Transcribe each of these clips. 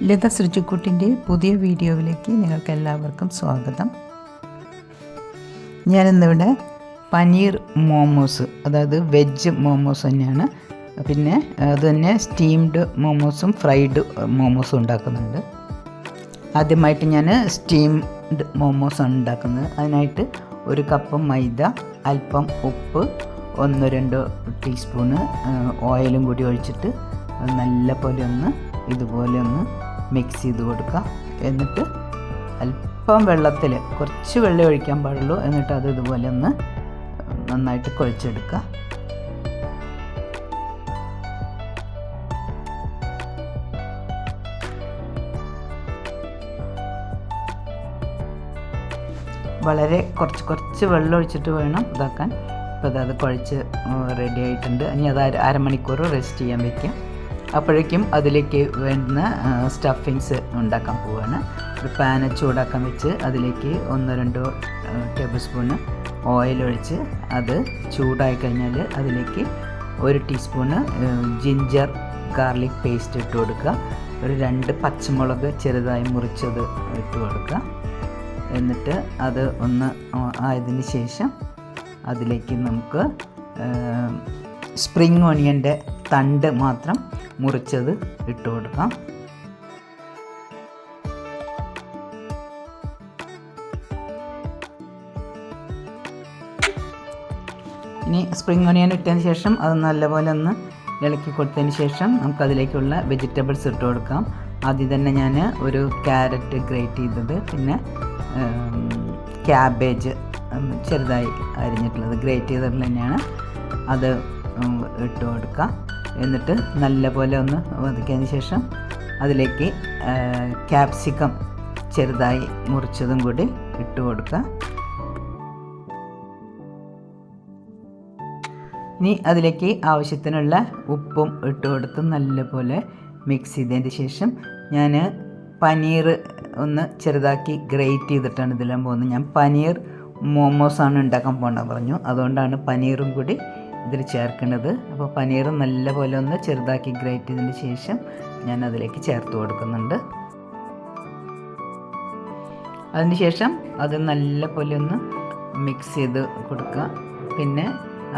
ലത സൃജുക്കുട്ടിൻ്റെ പുതിയ വീഡിയോയിലേക്ക് നിങ്ങൾക്ക് എല്ലാവർക്കും സ്വാഗതം. ഞാനിന്നിവിടെ പനീർ മോമോസ്, അതായത് വെജ് മോമോസ് തന്നെയാണ്. പിന്നെ അത് തന്നെ സ്റ്റീംഡ് മോമോസും ഫ്രൈഡ് മോമോസും ഉണ്ടാക്കുന്നുണ്ട്. ആദ്യമായിട്ട് ഞാൻ സ്റ്റീംഡ് മോമോസാണ് ഉണ്ടാക്കുന്നത്. അതിനായിട്ട് 1 കപ്പ് മൈദ, അല്പം ഉപ്പ്, 1-2 ടീസ്പൂണ് ഓയിലും കൂടി ഒഴിച്ചിട്ട് നല്ല പോലെ ഇതുപോലെ മിക്സ് ചെയ്ത് കൊടുക്കുക. എന്നിട്ട് അല്പം വെള്ളത്തിൽ, കുറച്ച് വെള്ളം ഒഴിക്കാൻ പാടുള്ളൂ. എന്നിട്ട് അത് ഇതുപോലെ നന്നായിട്ട് കുഴച്ചെടുക്കുക. വളരെ കുറച്ച് വെള്ളം ഒഴിച്ചിട്ട് വേണം ഇതാക്കാൻ. ഇപ്പോൾ അത് കുഴച്ച് റെഡി ആയിട്ടുണ്ട്. ഇനി അത് അരമണിക്കൂർ റെസ്റ്റ് ചെയ്യാൻ വയ്ക്കാം. അപ്പോഴേക്കും അതിലേക്ക് വേണ്ടുന്ന സ്റ്റഫിങ്സ് ഉണ്ടാക്കാൻ പോവുകയാണ്. ഒരു പാന് ചൂടാക്കാൻ വെച്ച് അതിലേക്ക് 1-2 ടേബിൾ സ്പൂണ് ഓയിലൊഴിച്ച് അത് ചൂടായി കഴിഞ്ഞാൽ അതിലേക്ക് 1 ടീസ്പൂണ് ജിഞ്ചർ ഗാർലിക് പേസ്റ്റ് ഇട്ട് കൊടുക്കുക. ഒരു 2 പച്ചമുളക് ചെറുതായി മുറിച്ചത് ഇട്ട് കൊടുക്കുക. എന്നിട്ട് അത് ആയതിന് ശേഷം അതിലേക്ക് നമുക്ക് സ്പ്രിംഗ് ഓണിയൻ്റെ തണ്ട് മാത്രം മുറിച്ചത് ഇട്ട് കൊടുക്കാം. ഇനി സ്പ്രിംഗ് ഓണിയൻ ഇട്ടതിന് ശേഷം അത് നല്ലപോലെ ഇളക്കി കൊടുത്തതിന് ശേഷം നമുക്കതിലേക്കുള്ള വെജിറ്റബിൾസ് ഇട്ട് കൊടുക്കാം. ആദ്യം തന്നെ ഞാൻ ഒരു ക്യാരറ്റ് ഗ്രേറ്റ് ചെയ്തത്, പിന്നെ ക്യാബേജ് ചെറുതായി അരിഞ്ഞിട്ടുള്ളത് ഗ്രേറ്റ് ചെയ്തിട്ടുള്ള തന്നെയാണ്, അത് ഇട്ട് കൊടുക്കുക. എന്നിട്ട് നല്ലപോലെ വതക്കിയതിന് ശേഷം അതിലേക്ക് ക്യാപ്സിക്കം ചെറുതായി മുറിച്ചതും കൂടി ഇട്ട് കൊടുക്കുക. ഇനി അതിലേക്ക് ആവശ്യത്തിനുള്ള ഉപ്പും ഇട്ട് കൊടുത്ത് നല്ലപോലെ മിക്സ് ചെയ്തതിന് ശേഷം ഞാൻ പനീർ ചെറുതാക്കി ഗ്രേറ്റ് ചെയ്തിട്ടാണ് ഇതിലാൻ പോകുന്നത്. ഞാൻ പനീർ മോമോസാണ് ഉണ്ടാക്കാൻ പോകേണ്ടത് പറഞ്ഞു, അതുകൊണ്ടാണ് പനീറും കൂടി ഇതിൽ ചേർക്കേണ്ടത്. അപ്പോൾ പനീർ നല്ലപോലെ ചെറുതാക്കി ഗ്രേറ്റ് ചെയ്തതിന് ശേഷം ഞാൻ അതിലേക്ക് ചേർത്ത് കൊടുക്കുന്നുണ്ട്. അതിന് ശേഷം അത് നല്ലപോലെ മിക്സ് ചെയ്ത് കൊടുക്കുക. പിന്നെ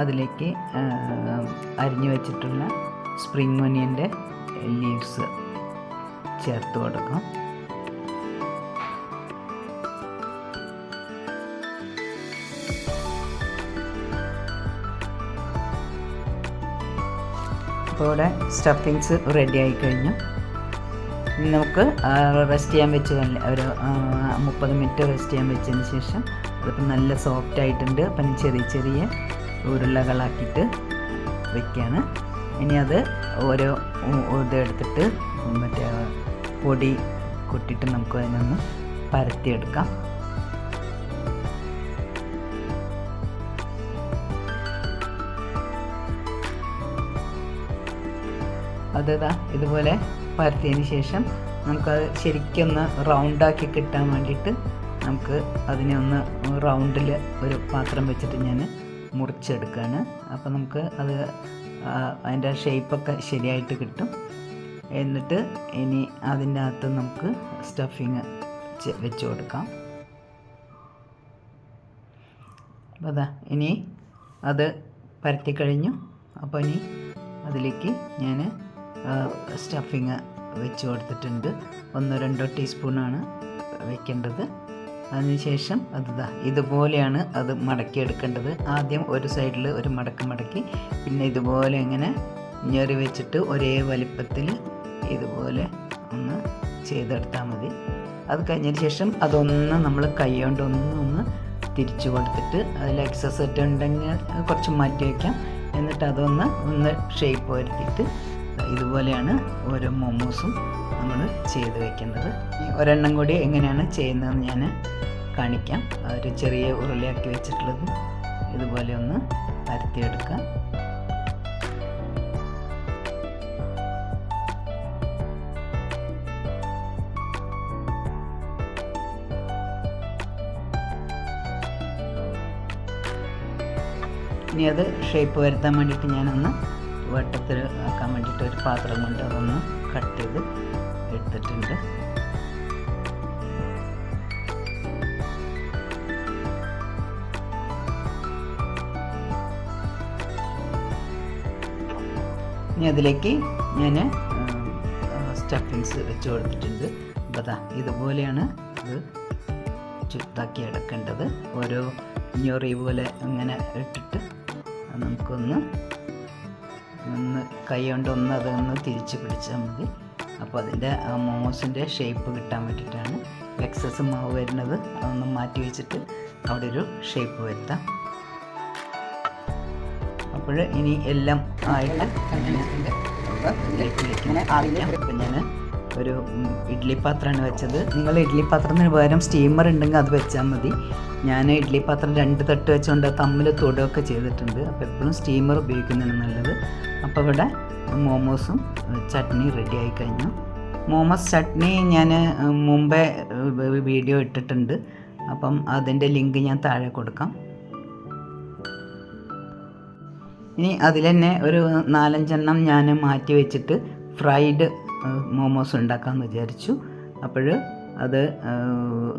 അതിലേക്ക് അരിഞ്ഞു വെച്ചിട്ടുള്ള സ്പ്രിംഗ് ഓണിയൻ്റെ ലീവ്സ് ചേർത്ത് കൊടുക്കാം. അപ്പോൾ ഇവിടെ സ്റ്റഫിങ്സ് റെഡി ആയി കഴിഞ്ഞു. നമുക്ക് റെസ്റ്റ് ചെയ്യാൻ വെച്ച് ഒരു 30 മിനിറ്റ് റെസ്റ്റ് ചെയ്യാൻ വെച്ചതിന് ശേഷം അതിപ്പോൾ നല്ല സോഫ്റ്റ് ആയിട്ടുണ്ട്. അപ്പം ചെറിയ ഉരുളകളാക്കിയിട്ട് വയ്ക്കുകയാണ്. ഇനി അത് ഓരോ ഇതെടുത്തിട്ട് മറ്റേ പൊടി കൊട്ടിയിട്ട് നമുക്ക് അതിനൊന്ന് പരത്തിയെടുക്കാം. ഇതുപോലെ പരത്തിയതിന് ശേഷം നമുക്കത് ശരിക്കൊന്ന് റൗണ്ടാക്കി കിട്ടാൻ വേണ്ടിയിട്ട് നമുക്ക് അതിനെ റൗണ്ടിൽ ഒരു പാത്രം വെച്ചിട്ട് ഞാൻ മുറിച്ചെടുക്കുകയാണ്. അപ്പോൾ നമുക്ക് അത് അതിൻ്റെ ഷേപ്പൊക്കെ ശരിയായിട്ട് കിട്ടും. എന്നിട്ട് ഇനി അതിൻ്റെ അകത്ത് നമുക്ക് സ്റ്റഫിങ് വെച്ച് കൊടുക്കാം. അപ്പോൾ ഇനി അത് പരത്തി കഴിഞ്ഞു. അപ്പോൾ ഇനി അതിലേക്ക് ഞാൻ സ്റ്റഫിങ് വെച്ച് കൊടുത്തിട്ടുണ്ട്. 1-2 ടീസ്പൂണാണ് വയ്ക്കേണ്ടത്. അതിനുശേഷം ഇതുപോലെയാണ് അത് മടക്കിയെടുക്കേണ്ടത്. ആദ്യം ഒരു സൈഡിൽ ഒരു മടക്കി, പിന്നെ ഇതുപോലെ ഇങ്ങനെ ഞെറി വെച്ചിട്ട് ഒരേ വലിപ്പത്തിൽ ഇതുപോലെ ചെയ്തെടുത്താൽ മതി. അത് കഴിഞ്ഞതിന് ശേഷം നമ്മൾ കൈ കൊണ്ട് തിരിച്ചു കൊടുത്തിട്ട് അതിൽ എക്സസ് ഉണ്ടെങ്കിൽ കുറച്ച് മാറ്റി വയ്ക്കാം. എന്നിട്ട് ഷേപ്പ് വരുത്തിയിട്ട് ഇതുപോലെയാണ് ഓരോ മോമോസും നമ്മൾ ചെയ്ത് വയ്ക്കുന്നത്. ഒരെണ്ണം കൂടി എങ്ങനെയാണ് ചെയ്യുന്നതെന്ന് ഞാൻ കാണിക്കാം. ഒരു ചെറിയ ഉരുളയാക്കി വെച്ചിട്ടുള്ളത് ഇതുപോലെ പരത്തിയെടുക്കാം. ഇനി അത് ഷേപ്പ് വരുത്താൻ വേണ്ടിയിട്ട് ഞാനൊന്ന് വട്ടത്തിൽ ആക്കാൻ വേണ്ടിയിട്ട് ഒരു പാത്രം കൊണ്ട് അതൊന്ന് കട്ട് ചെയ്ത് എടുത്തിട്ടുണ്ട്. ഇനി അതിലേക്ക് ഞാൻ സ്റ്റഫിങ്സ് വെച്ച് കൊടുത്തിട്ടുണ്ട്. അപ്പോൾ അതാ ഇതുപോലെയാണ് ഇത് ചുറ്റാക്കി എടുക്കേണ്ടത്. ഓരോ ഞൊറി പോലെ ഇങ്ങനെ ഇട്ടിട്ട് നമുക്കൊന്ന് കൈ കൊണ്ടൊന്ന് അതൊന്ന് തിരിച്ച് പിടിച്ചാൽ മതി. അപ്പോൾ അതിൻ്റെ മോമോസിൻ്റെ ഷേപ്പ് കിട്ടാൻ വേണ്ടിയിട്ടാണ്. എക്സസ് മാവ് വരുന്നത് അതൊന്ന് മാറ്റി വെച്ചിട്ട് അവിടെ ഒരു ഷേപ്പ് വരുത്താം. അപ്പോൾ ഇനി എല്ലാം ആയിട്ട് അപ്പം ഞാൻ ഒരു ഇഡ്ഡലി പാത്രമാണ് വെച്ചത്. നിങ്ങൾ ഇഡ്ഡലി പാത്രത്തിന് പകരം സ്റ്റീമർ ഉണ്ടെങ്കിൽ അത് വെച്ചാൽ മതി. ഞാൻ ഇഡ്ഡലി പാത്രം 2 തട്ട് വെച്ചുകൊണ്ട് തമ്മിൽ തൊടുകയൊക്കെ ചെയ്തിട്ടുണ്ട്. അപ്പോൾ എപ്പോഴും സ്റ്റീമർ ഉപയോഗിക്കുന്നതാണ് നല്ലത്. അപ്പോൾ ഇവിടെ മോമോസും ചട്നി റെഡി ആയി കഴിഞ്ഞു. മോമോസ് ചട്നി ഞാൻ മുമ്പേ വീഡിയോ ഇട്ടിട്ടുണ്ട്. അപ്പം അതിൻ്റെ ലിങ്ക് ഞാൻ താഴെ കൊടുക്കാം. ഇനി അതിൽ തന്നെ ഒരു 4-5 എണ്ണം ഞാൻ മാറ്റി വെച്ചിട്ട് ഫ്രൈഡ് മോമോസ് ഉണ്ടാക്കാമെന്ന് വിചാരിച്ചു. അപ്പോൾ അത്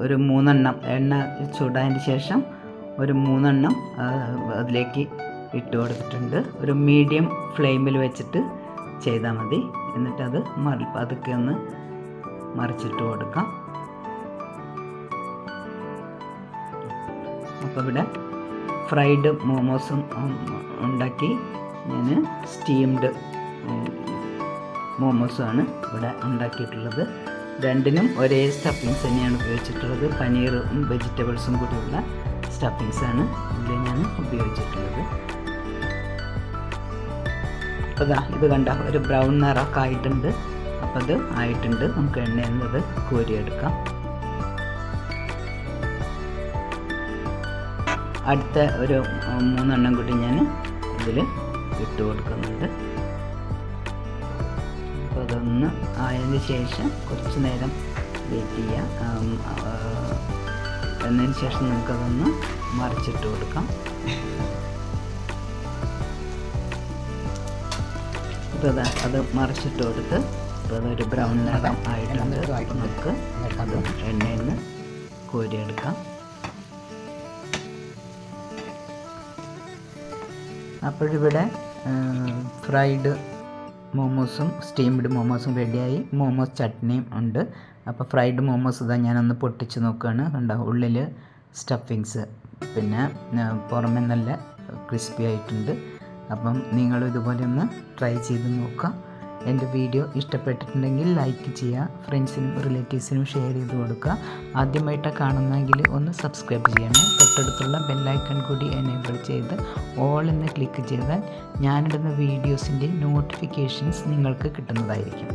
ഒരു 3 എണ്ണം എണ്ണ ചൂടായതിന് ശേഷം ഒരു 3 എണ്ണം അതിലേക്ക് ഇട്ട് കൊടുത്തിട്ടുണ്ട്. ഒരു മീഡിയം ഫ്ലെയിമിൽ വെച്ചിട്ട് ചെയ്താൽ മതി. എന്നിട്ടത് അതൊക്കെ ഒന്ന് മറിച്ചിട്ട് കൊടുക്കാം. അപ്പോൾ ഇവിടെ ഫ്രൈഡ് മോമോസും ഉണ്ടാക്കി ഞാൻ സ്റ്റീംഡ് മോമോസുമാണ് ഇവിടെ ഉണ്ടാക്കിയിട്ടുള്ളത്. രണ്ടിനും ഒരേ സ്റ്റഫിങ്സ് തന്നെയാണ് ഉപയോഗിച്ചിട്ടുള്ളത്. പനീറും വെജിറ്റബിൾസും കൂടിയുള്ള സ്റ്റഫിങ്സാണ് ഇതിൽ ഞാൻ ഉപയോഗിച്ചിട്ടുള്ളത്. അപ്പോൾ ഇത് കണ്ട ഒരു ബ്രൗൺ നിറമൊക്കെ ആയിട്ടുണ്ട്. അപ്പോൾ അത് ആയിട്ടുണ്ട്. നമുക്ക് എണ്ണയിൽ നിന്ന് കോരിയെടുക്കാം. അടുത്ത ഒരു 3 എണ്ണം കൂടി ഞാൻ ഇതിൽ ഇട്ട് കൊടുക്കുന്നുണ്ട്. അപ്പോൾ അതൊന്ന് ആയതിന് ശേഷം കുറച്ച് നേരം വെയിറ്റ് ചെയ്യാം. എന്നതിന് ശേഷം നമുക്കതൊന്ന് മറിച്ചിട്ട് കൊടുക്കാം. അപ്പോൾ അത് മറിച്ചിട്ട് കൊടുത്ത് ഇപ്പോൾ അതൊരു ബ്രൗൺ നിറം ആയിട്ടുണ്ട്. നമുക്ക് അത് എണ്ണയിൽ നിന്ന് കോരിയെടുക്കാം. അപ്പോഴിവിടെ ഫ്രൈഡ് മോമോസും സ്റ്റീംഡ് മോമോസും റെഡിയായി. മോമോസ് ചട്നിയും ഉണ്ട്. അപ്പോൾ ഫ്രൈഡ് മോമോസ് ഇതാ ഞാനൊന്ന് പൊട്ടിച്ച് നോക്കുകയാണ്. കണ്ടോ, ഉള്ളിൽ സ്റ്റഫിങ്സ്, പിന്നെ പുറമെ നല്ല ക്രിസ്പി ആയിട്ടുണ്ട്. അപ്പം നിങ്ങളും ഇതുപോലെ ഒന്ന് ട്രൈ ചെയ്ത് നോക്കുക. എൻ്റെ വീഡിയോ ഇഷ്ടപ്പെട്ടിട്ടുണ്ടെങ്കിൽ ലൈക്ക് ചെയ്യുക, ഫ്രണ്ട്സിനും റിലേറ്റീവ്സിനും ഷെയർ ചെയ്ത് കൊടുക്കുക. ആദ്യമായിട്ടാണ് കാണുന്നതെങ്കിൽ ഒന്ന് സബ്സ്ക്രൈബ് ചെയ്യണം. തൊട്ടടുത്തുള്ള ബെല്ലൈക്കൺ കൂടി എനേബിൾ ചെയ്ത് ഓൾ എന്ന് ക്ലിക്ക് ചെയ്താൽ ഞാനിടുന്ന വീഡിയോസിൻ്റെ നോട്ടിഫിക്കേഷൻസ് നിങ്ങൾക്ക് കിട്ടുന്നതായിരിക്കും.